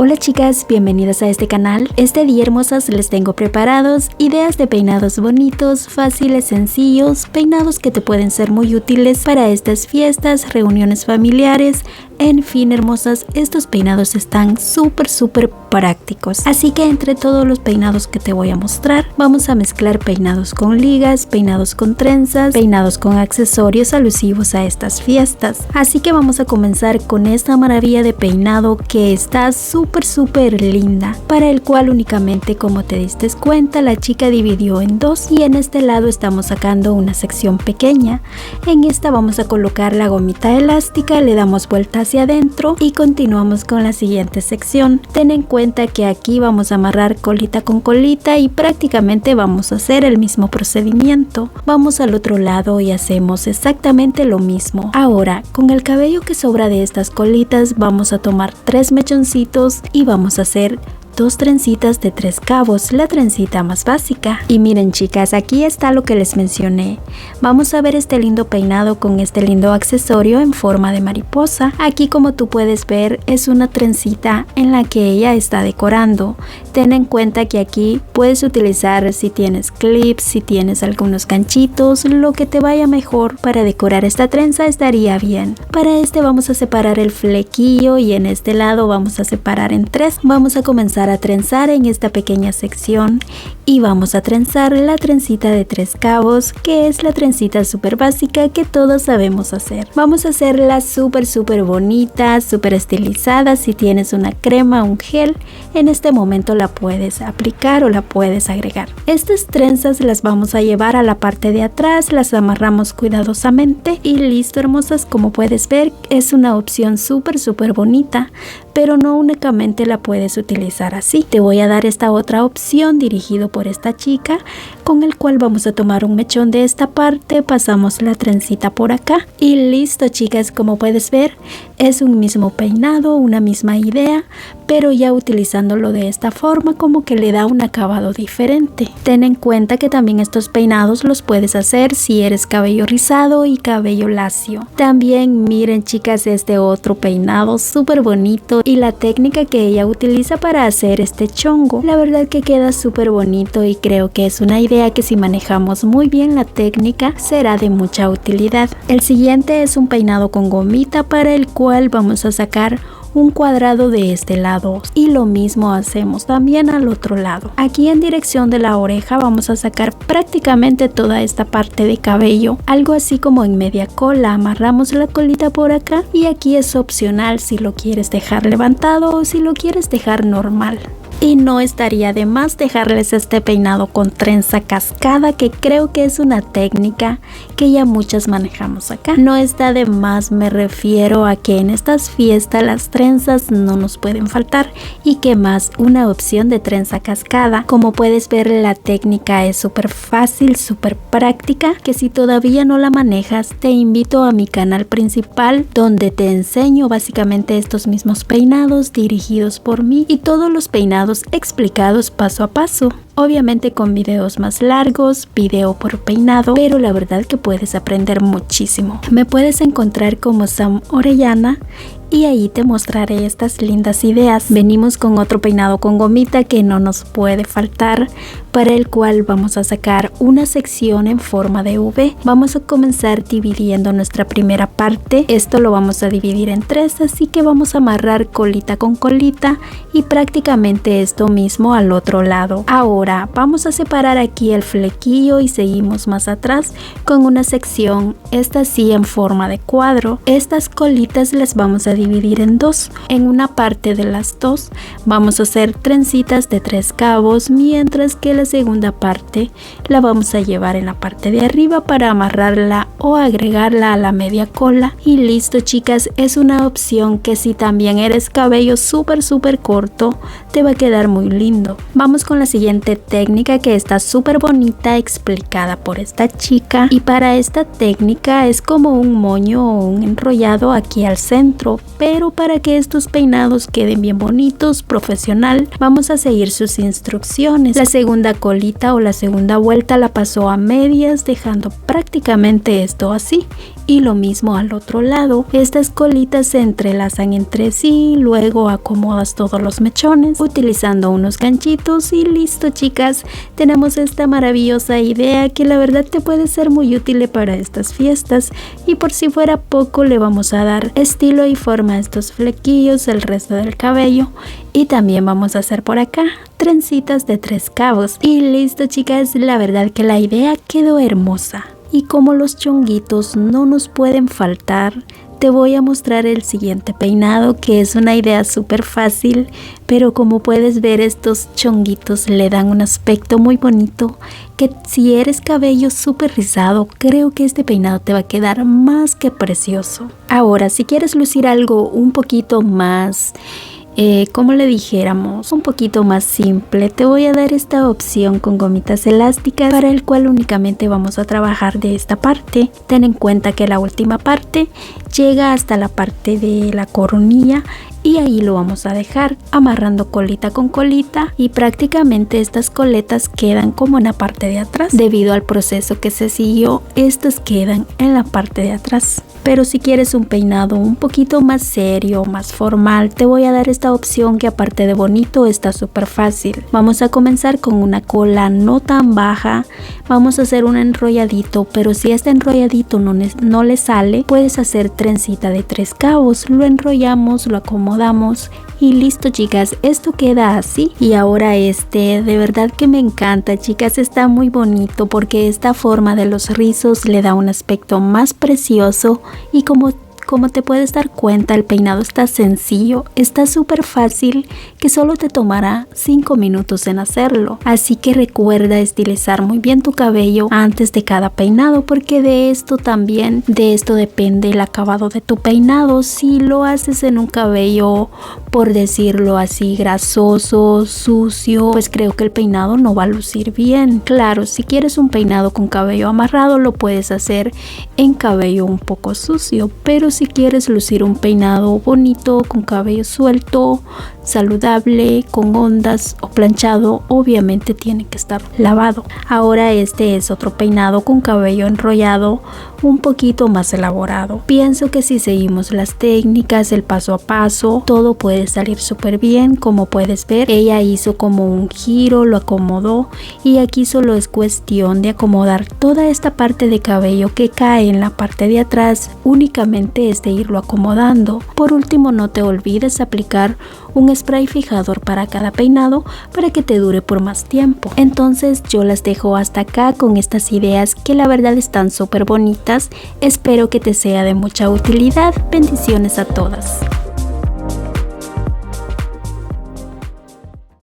Hola chicas, bienvenidas a este canal. Este día, hermosas, les tengo preparados ideas de peinados bonitos, fáciles, sencillos, peinados que te pueden ser muy útiles para estas fiestas, reuniones familiares. En fin, hermosas, estos peinados están súper prácticos. Así que entre todos los peinados que te voy a mostrar, vamos a mezclar peinados con ligas, peinados con trenzas, peinados con accesorios alusivos a estas fiestas. Así que vamos a comenzar con esta maravilla de peinado que está súper linda, para el cual únicamente, como te diste cuenta, la chica dividió en dos y en este lado estamos sacando una sección pequeña. En esta vamos a colocar la gomita elástica, le damos vuelta hacia adentro y continuamos con la siguiente sección. Ten en cuenta que aquí vamos a amarrar colita con colita y prácticamente vamos a hacer el mismo procedimiento. Vamos al otro lado y hacemos exactamente lo mismo. Ahora, con el cabello que sobra de estas colitas vamos a tomar 3 mechoncitos y vamos a hacer 2 trencitas de 3 cabos, la trencita más básica. Y miren chicas, aquí está lo que les mencioné. Vamos a ver este lindo peinado con este lindo accesorio en forma de mariposa. Aquí, como tú puedes ver, es una trencita en la que ella está decorando. Ten en cuenta que aquí puedes utilizar, si tienes clips, si tienes algunos ganchitos, lo que te vaya mejor para decorar esta trenza estaría bien. Para este vamos a separar el flequillo y en este lado vamos a separar en 3. Vamos a comenzar a trenzar en esta pequeña sección y vamos a trenzar la trencita de 3 cabos, que es la trencita súper básica que todos sabemos hacer. Vamos a hacerla súper bonita, súper estilizada. Si tienes una crema, un gel, en este momento la puedes aplicar o la puedes agregar. Estas trenzas las vamos a llevar a la parte de atrás, las amarramos cuidadosamente y listo, hermosas. Como puedes ver, es una opción súper bonita, pero no únicamente la puedes utilizar así. Te voy a dar esta otra opción dirigido por esta chica, con el cual vamos a tomar un mechón de esta parte, pasamos la trencita por acá y listo, chicas. Como puedes ver, es un mismo peinado, una misma idea, pero ya utilizándolo de esta forma, como que le da un acabado diferente. Ten en cuenta que también estos peinados los puedes hacer si eres cabello rizado y cabello lacio. También miren chicas, este otro peinado súper bonito y la técnica que ella utiliza para hacer este chongo, la verdad que queda súper bonito y creo que es una idea que, si manejamos muy bien la técnica, será de mucha utilidad. El siguiente es un peinado con gomita, para el cual vamos a sacar un cuadrado de este lado y lo mismo hacemos también al otro lado. Aquí en dirección de la oreja vamos a sacar prácticamente toda esta parte de cabello, algo así como en media cola. Amarramos la colita por acá y aquí es opcional si lo quieres dejar levantado o si lo quieres dejar normal. Y no estaría de más dejarles este peinado con trenza cascada, que creo que es una técnica que ya muchas manejamos acá. No está de más, me refiero a que en estas fiestas las trenzas no nos pueden faltar, y que más una opción de trenza cascada. Como puedes ver, la técnica es súper fácil, súper práctica, que si todavía no la manejas, te invito a mi canal principal, donde te enseño básicamente estos mismos peinados dirigidos por mí y todos los peinados explicados paso a paso, obviamente con videos más largos, video por peinado, pero la verdad que puedes aprender muchísimo. Me puedes encontrar como Sam Orellana y ahí te mostraré estas lindas ideas. Venimos con otro peinado con gomita que no nos puede faltar, para el cual vamos a sacar una sección en forma de V. Vamos a comenzar dividiendo nuestra primera parte. Esto lo vamos a dividir en 3, así que vamos a amarrar colita con colita y prácticamente esto mismo al otro lado. Ahora vamos a separar aquí el flequillo y seguimos más atrás con una sección, esta sí en forma de cuadro. Estas colitas las vamos a dividir en 2. En una parte de las 2 vamos a hacer trencitas de 3 cabos, mientras que la segunda parte la vamos a llevar en la parte de arriba para amarrarla o agregarla a la media cola. Y listo, chicas, es una opción que si también eres cabello súper corto, te va a quedar muy lindo. Vamos con la siguiente técnica, que está súper bonita, explicada por esta chica, y para esta técnica es como un moño o un enrollado aquí al centro, pero para que estos peinados queden bien bonitos, profesional, vamos a seguir sus instrucciones. La segunda colita o la segunda vuelta la pasó a medias, dejando prácticamente esto así, y lo mismo al otro lado. Estas colitas se entrelazan entre sí, luego acomodas todos los mechones utilizando unos ganchitos y listo, chicas, tenemos esta maravillosa idea que la verdad te puede ser muy útil para estas fiestas. Y por si fuera poco, le vamos a dar estilo y forma a estos flequillos el resto del cabello. Y también vamos a hacer por acá trencitas de 3 cabos. Y listo, chicas, la verdad que la idea quedó hermosa. Y como los chonguitos no nos pueden faltar, te voy a mostrar el siguiente peinado, que es una idea súper fácil, pero como puedes ver, estos chonguitos le dan un aspecto muy bonito, que si eres cabello súper rizado, creo que este peinado te va a quedar más que precioso. Ahora, si quieres lucir algo un poquito más como le dijéramos, un poquito más simple, te voy a dar esta opción con gomitas elásticas, para el cual únicamente vamos a trabajar de esta parte. Ten en cuenta que la última parte llega hasta la parte de la coronilla y ahí lo vamos a dejar amarrando colita con colita, y prácticamente estas coletas quedan como en la parte de atrás. Debido al proceso que se siguió, estas quedan en la parte de atrás. Pero si quieres un peinado un poquito más serio, más formal, te voy a dar esta opción que aparte de bonito está súper fácil. Vamos a comenzar con una cola no tan baja, vamos a hacer un enrolladito, pero si este enrolladito no le sale, puedes hacer trencita de 3 cabos, lo enrollamos, lo acomodamos y listo, chicas, esto queda así. Y ahora de verdad que me encanta, chicas, está muy bonito porque esta forma de los rizos le da un aspecto más precioso. Y como te puedes dar cuenta, el peinado está sencillo, está súper fácil, que solo te tomará 5 minutos en hacerlo. Así que recuerda estilizar muy bien tu cabello antes de cada peinado, porque de esto depende el acabado de tu peinado. Si lo haces en un cabello, por decirlo así, grasoso, sucio, pues creo que el peinado no va a lucir bien. Claro, si quieres un peinado con cabello amarrado, lo puedes hacer en cabello un poco sucio, pero si quieres lucir un peinado bonito con cabello suelto, saludable, con ondas o planchado, obviamente tiene que estar lavado. Ahora este es otro peinado con cabello enrollado, un poquito más elaborado. Pienso que si seguimos las técnicas, el paso a paso, todo puede salir súper bien. Como puedes ver, ella hizo como un giro, lo acomodó, y aquí solo es cuestión de acomodar toda esta parte de cabello que cae en la parte de atrás. Únicamente es de irlo acomodando. Por último, no te olvides aplicar un spray fijador para cada peinado para que te dure por más tiempo. Entonces yo las dejo hasta acá con estas ideas que la verdad están súper bonitas. Espero que te sea de mucha utilidad. Bendiciones a todas.